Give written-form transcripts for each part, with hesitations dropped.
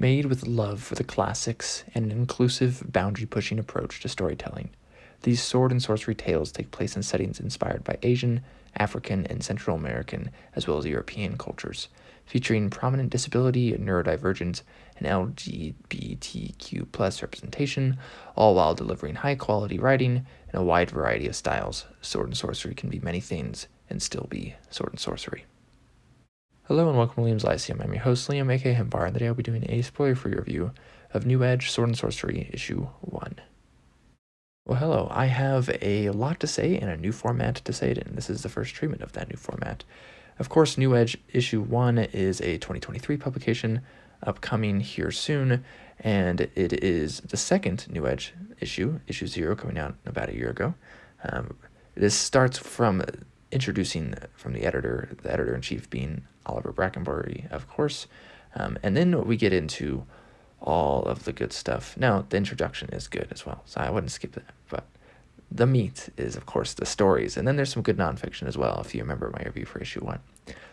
Made with love for the classics and an inclusive, boundary-pushing approach to storytelling, these sword and sorcery tales take place in settings inspired by Asian, African, and Central American, as well as European cultures, featuring prominent disability, neurodivergence, and LGBTQ+ representation, all while delivering high-quality writing in a wide variety of styles. Sword and sorcery can be many things and still be sword and sorcery. Hello and welcome to Liam's Lyceum. I'm your host, Liam, aka Hembar, and today I'll be doing a spoiler-free review of New Edge Sword and Sorcery Issue 1. Well, hello. I have a lot to say and a new format to say it in. This is the first treatment of that new format. Of course, New Edge Issue 1 is a 2023 publication, upcoming here soon, and it is the second New Edge issue, Issue 0, coming out about a year ago. This starts from introducing from the editor-in-chief being Oliver Brackenbury, of course, and then we get into all of the good stuff. Now, the introduction is good as well, so I wouldn't skip that, but the meat is, of course, the stories, and then there's some good nonfiction as well, if you remember my review for Issue 1.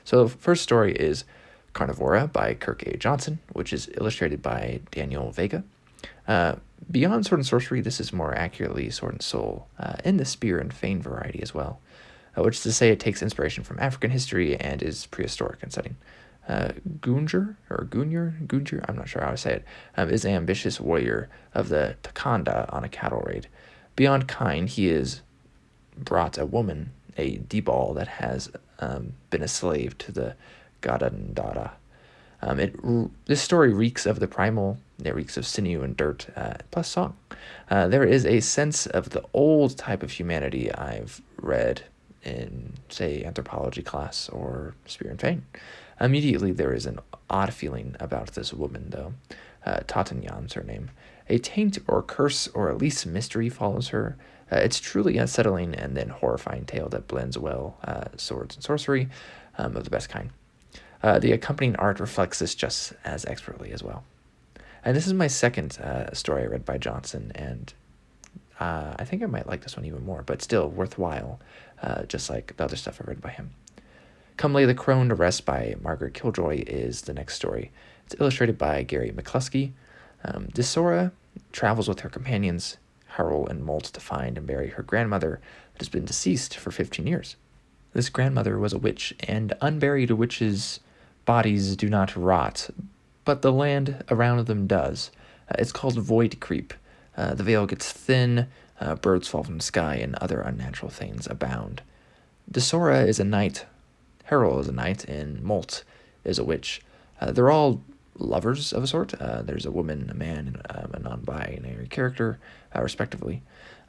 So the first story is Carnivora by Kirk A. Johnson, which is illustrated by Daniel Vega. Beyond Sword and Sorcery, this is more accurately Sword and Soul, in the Spear and Fane variety as well, which is to say it takes inspiration from African history and is prehistoric in setting. Gunjer, I'm not sure how to say it, is an ambitious warrior of the Takanda on a cattle raid. Beyond kind, he is brought a woman, a Debal that has been a slave to the Gadandara. This story reeks of the primal, it reeks of sinew and dirt, plus song. There is a sense of the old type of humanity I've read in, say, anthropology class or Spear and Fane. Immediately there is an odd feeling about this woman, though. Tatanyan's her name. A taint or curse or at least mystery follows her. It's truly unsettling and then horrifying tale that blends well swords and sorcery of the best kind. The accompanying art reflects this just as expertly as well. And this is my second story I read by Johnson, and I think I might like this one even more, but still worthwhile, just like the other stuff I read by him. Come Lay the Crone to Rest by Margaret Killjoy is the next story. It's illustrated by Gary McCluskey. Desora travels with her companions, Harrell and Molt, to find and bury her grandmother that has been deceased for 15 years. This grandmother was a witch, and unburied witches' bodies do not rot, but the land around them does. It's called Void Creep. The veil gets thin, birds fall from the sky, and other unnatural things abound. Desora is a knight, Harrell is a knight, and Molt is a witch. They're all lovers of a sort. There's a woman, a man, and a non-binary character, respectively.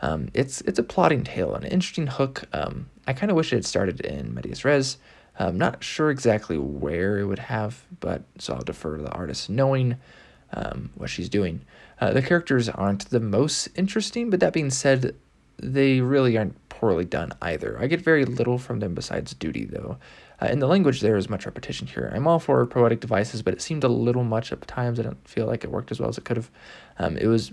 It's a plotting tale, an interesting hook. I kind of wish it had started in Medias Res. I'm not sure exactly where it would have, but so I'll defer to the artist knowing what she's doing. The characters aren't the most interesting, but that being said, they really aren't poorly done either. I get very little from them besides duty, though. In the language, there is much repetition here. I'm all for poetic devices, but it seemed a little much at times. I don't feel like it worked as well as it could have. It was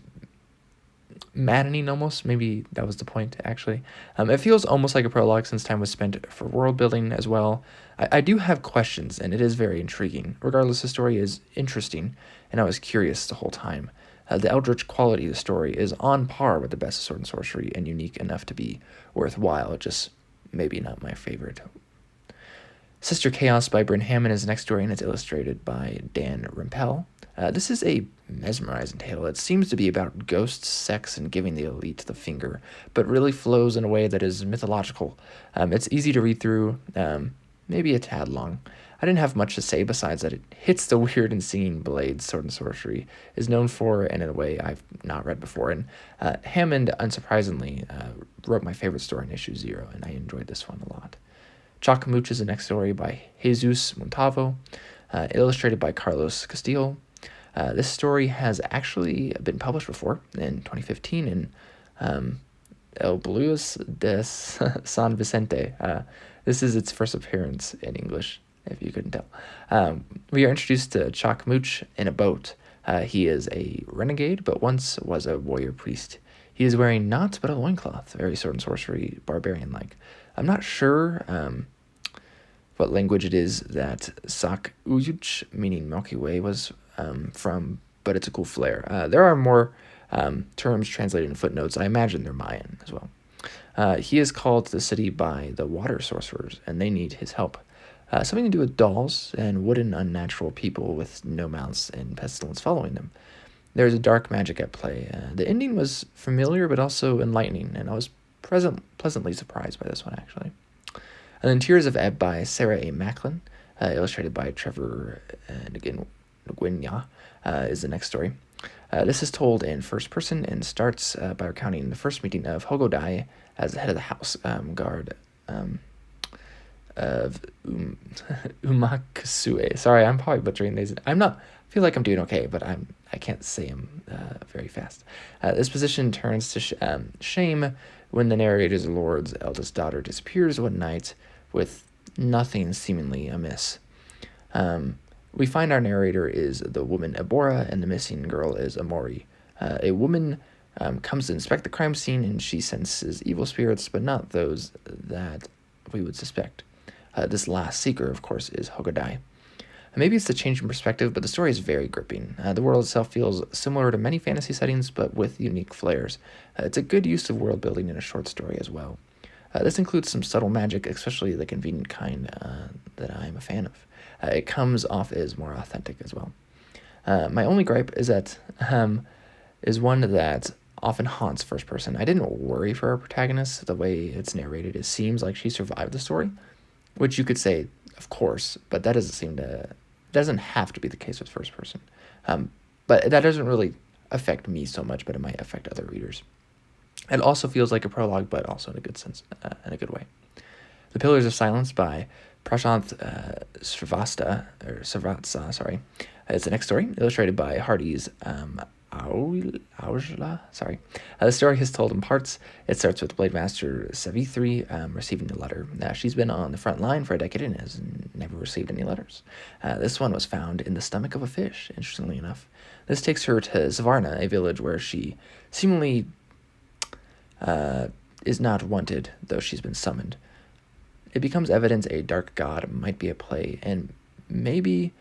maddening almost. Maybe that was the point, actually. It feels almost like a prologue since time was spent for world building as well. I do have questions, and it is very intriguing. Regardless, the story is interesting, and I was curious the whole time. The eldritch quality of the story is on par with the best of Sword and Sorcery and unique enough to be worthwhile, just maybe not my favorite. Sister Chaos by Bryn Hammond is the next story, and it's illustrated by Dan Rimpel. This is a mesmerizing tale. It seems to be about ghosts, sex, and giving the elite the finger, but really flows in a way that is mythological. It's easy to read through, maybe a tad long. I didn't have much to say besides that it hits the weird and singing blades Sword and Sorcery is known for, and in a way I've not read before. And Hammond, unsurprisingly, wrote my favorite story in Issue 0, and I enjoyed this one a lot. Chocamooch is the next story by Jesus Montavo, illustrated by Carlos Castillo. This story has actually been published before in 2015 in El Blues de San Vicente. This is its first appearance in English, if you couldn't tell. We are introduced to Chocamooch in a boat. He is a renegade, but once was a warrior priest. He is wearing naught but a loincloth, very Sword and Sorcery barbarian-like. I'm not sure what language it is that Sak Uyuch, meaning Milky Way, was from, but it's a cool flair. There are more terms translated in footnotes. I imagine they're Mayan as well. He is called to the city by the water sorcerers, and they need his help. Something to do with dolls and wooden unnatural people with no mouths and pestilence following them. There's a dark magic at play. The ending was familiar but also enlightening, and I was pleasantly surprised by this one, actually. And then Tears of Ebb by Sarah A. Macklin, illustrated by Trevor Nguyen, is the next story. This is told in first person and starts by recounting the first meeting of Hogodai as the head of the house guard of Umakasue. Sorry, I'm probably butchering these. I feel like I'm doing okay, but I can't say them very fast. This position turns to shame when the narrator's lord's eldest daughter disappears one night with nothing seemingly amiss. We find our narrator is the woman Ebora, and the missing girl is Amori. A woman comes to inspect the crime scene, and she senses evil spirits, but not those that we would suspect. This last seeker, of course, is Hogodai. Maybe it's the change in perspective, but the story is very gripping. The world itself feels similar to many fantasy settings, but with unique flares. It's a good use of world building in a short story as well. This includes some subtle magic, especially the convenient kind that I'm a fan of. It comes off as more authentic as well. My only gripe is that is one that often haunts first person. I didn't worry for our protagonist. The way it's narrated, it seems like she survived the story, which you could say, of course, but that doesn't have to be the case with first person. But that doesn't really affect me so much, but it might affect other readers. It also feels like a prologue, but also in a good sense, in a good way. The Pillars of Silence by Prashanth Srivatsa, it's the next story, illustrated by Hardy's Aujla. The story is told in parts. It starts with Blade Master Savithri receiving a letter. She's been on the front line for a decade and has never received any letters. This one was found in the stomach of a fish, interestingly enough. This takes her to Zavarna, a village where she seemingly is not wanted, though she's been summoned. It becomes evident a dark god might be at play, and maybe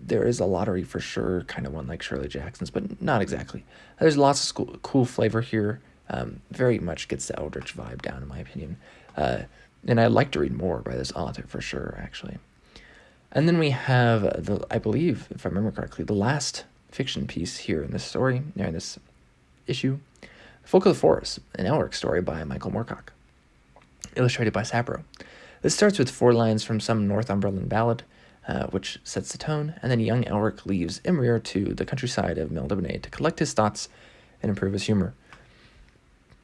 there is a lottery for sure, kind of one like Shirley Jackson's, but not exactly. There's lots of cool flavor here. Very much gets the Eldritch vibe down, in my opinion. And I'd like to read more by this author for sure, actually. And then we have, I believe, if I remember correctly, the last fiction piece here in this story, in this issue, Folk of the Forest, an Elric story by Michael Moorcock, illustrated by Sabro. This starts with 4 lines from some Northumberland ballad, which sets the tone, and then young Elric leaves Imrir to the countryside of Melniboné to collect his thoughts and improve his humor.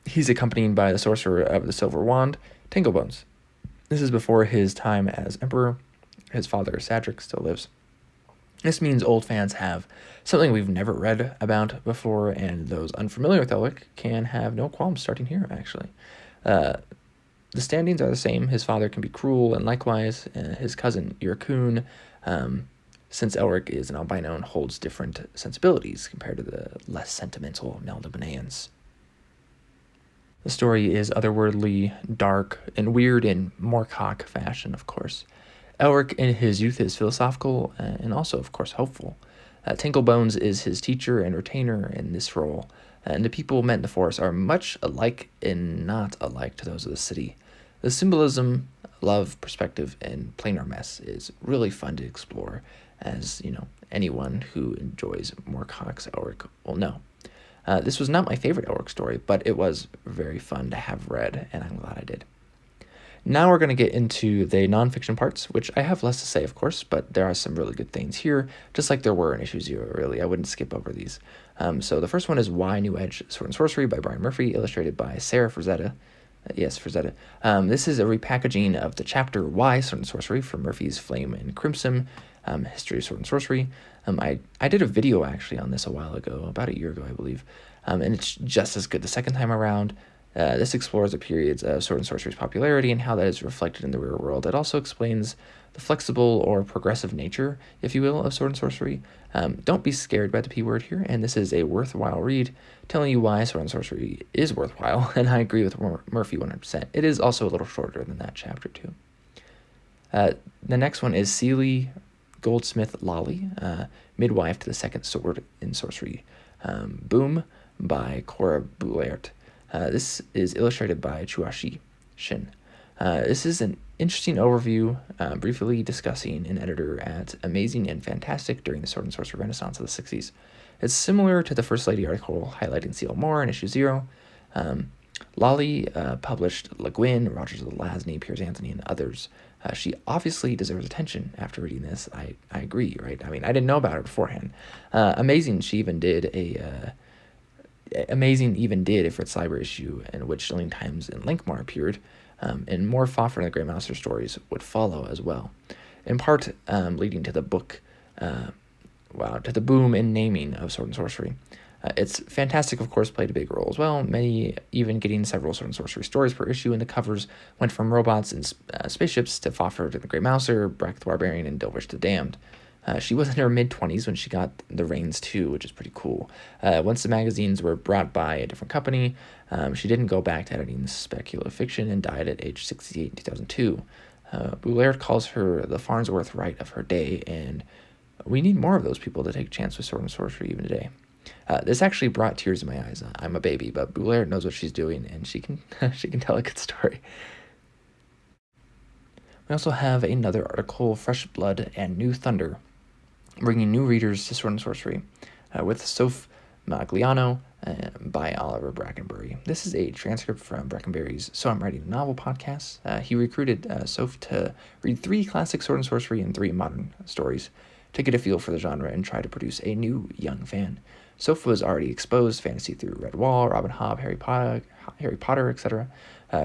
He's accompanied by the sorcerer of the Silver Wand, Tanglebones. This is before his time as emperor. His father, Sadric, still lives. This means old fans have something we've never read about before, and those unfamiliar with Elric can have no qualms starting here, actually. The standings are the same. His father can be cruel, and likewise, his cousin, Irkun, since Elric is an albino and holds different sensibilities compared to the less sentimental Melnibonéans. The story is otherworldly, dark, and weird in Moorcock fashion, of course. Elric in his youth is philosophical and also, of course, hopeful. Tanglebones is his teacher and retainer in this role, and the people met in the forest are much alike and not alike to those of the city. The symbolism, love, perspective, and planar mess is really fun to explore, as anyone who enjoys Moorcock's Elric will know. This was not my favorite Elric story, but it was very fun to have read, and I'm glad I did. Now we're going to get into the nonfiction parts, which I have less to say, of course, but there are some really good things here, just like there were in issue 0, really. I wouldn't skip over these. So the first one is Why New Edge, Sword and Sorcery by Brian Murphy, illustrated by Sarah Frazetta. Frazetta. This is a repackaging of the chapter Why Sword and Sorcery from Murphy's Flame and Crimson, History of Sword and Sorcery. I did a video, actually, on this a while ago, about a year ago, I believe, and it's just as good the second time around. This explores the periods of Sword and Sorcery's popularity and how that is reflected in the real world. It also explains the flexible or progressive nature, if you will, of Sword and Sorcery. Don't be scared by the P word here, and this is a worthwhile read, telling you why Sword and Sorcery is worthwhile, and I agree with Murphy 100%. It is also a little shorter than that chapter, too. The next one is Seelie Goldsmith Lolly, midwife to the second sword in sorcery. Boom by Cora Boulaert. This is illustrated by Chuashi Shin. This is an interesting overview, briefly discussing an editor at Amazing and Fantastic during the Sword and Sorcery Renaissance of the 60s. It's similar to the First Lady article highlighting C.L. Moore in issue 0. Lolly published Le Guin, Rogers of the Lasney, Piers Anthony, and others. She obviously deserves attention after reading this. I agree, right? I mean, I didn't know about her beforehand. Amazing even did a Fritz Leiber issue in which Chilling Times and Linkmore appeared, and more Fafner and the Grey Mouser stories would follow as well, in part leading to the book, to the boom in naming of Sword and Sorcery. It's fantastic, of course, played a big role as well, many even getting several Sword and Sorcery stories per issue, and the covers went from robots and spaceships to Fafner to the Grey Mouser, Brack the Barbarian, and Dilvish the Damned. She was in her mid-20s when she got the reins too, which is pretty cool. Once the magazines were brought by a different company, she didn't go back to editing speculative fiction and died at age 68 in 2002. Boulaert calls her the Farnsworth Wright of her day, and we need more of those people to take a chance with Sword and Sorcery even today. This actually brought tears in my eyes. I'm a baby, but Boulaert knows what she's doing, and she can tell a good story. We also have another article, Fresh Blood and New Thunder, bringing new readers to Sword and Sorcery, with Soph Magliano by Oliver Brackenbury. This is a transcript from Brackenbury's So I'm Writing a Novel podcast. He recruited Soph to read 3 classic Sword and Sorcery and 3 modern stories to get a feel for the genre and try to produce a new young fan. Soph was already exposed fantasy through Red Wall, Robin Hobb, Harry Potter, etc.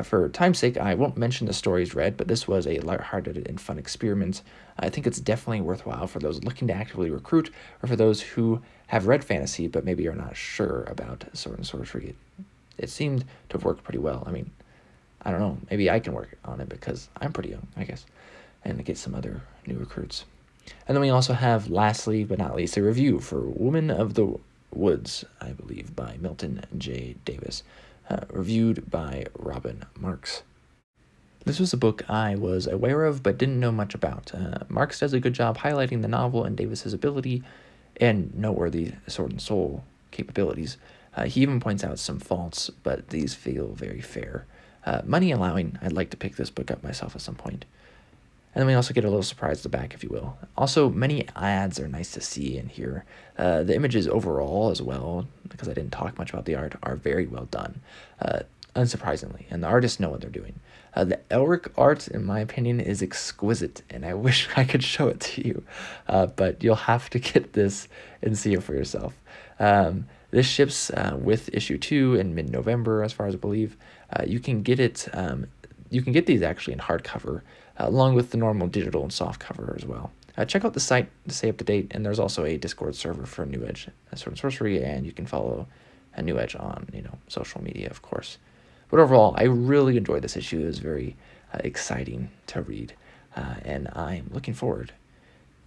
For time's sake, I won't mention the stories read, but this was a lighthearted and fun experiment. I think it's definitely worthwhile for those looking to actively recruit, or for those who have read fantasy but maybe are not sure about Sword and Sorcery. It seemed to have worked pretty well. I mean, I don't know, maybe I can work on it because I'm pretty young, I guess, and get some other new recruits. And then we also have, lastly but not least, a review for Woman of the Woods, I believe, by Milton J. Davis, reviewed by Robin Marks. This was a book I was aware of but didn't know much about. Marks does a good job highlighting the novel and Davis's ability and noteworthy sword and soul capabilities. He even points out some faults, but these feel very fair. Money allowing, I'd like to pick this book up myself at some point. And then we also get a little surprise at the back, if you will. Also, many ads are nice to see and hear. The images overall as well, because I didn't talk much about the art, are very well done, unsurprisingly, and the artists know what they're doing. The Elric art, in my opinion, is exquisite, and I wish I could show it to you, but you'll have to get this and see it for yourself. This ships with issue 2 in mid-November, as far as I believe. You can get it. You can get these actually in hardcover, along with the normal digital and soft cover as well. Check out the site to stay up to date, and there's also a Discord server for New Edge Sword and Sorcery, and you can follow New Edge on social media, of course. But overall, I really enjoyed this issue. It was very exciting to read, and I'm looking forward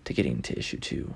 to getting to issue 2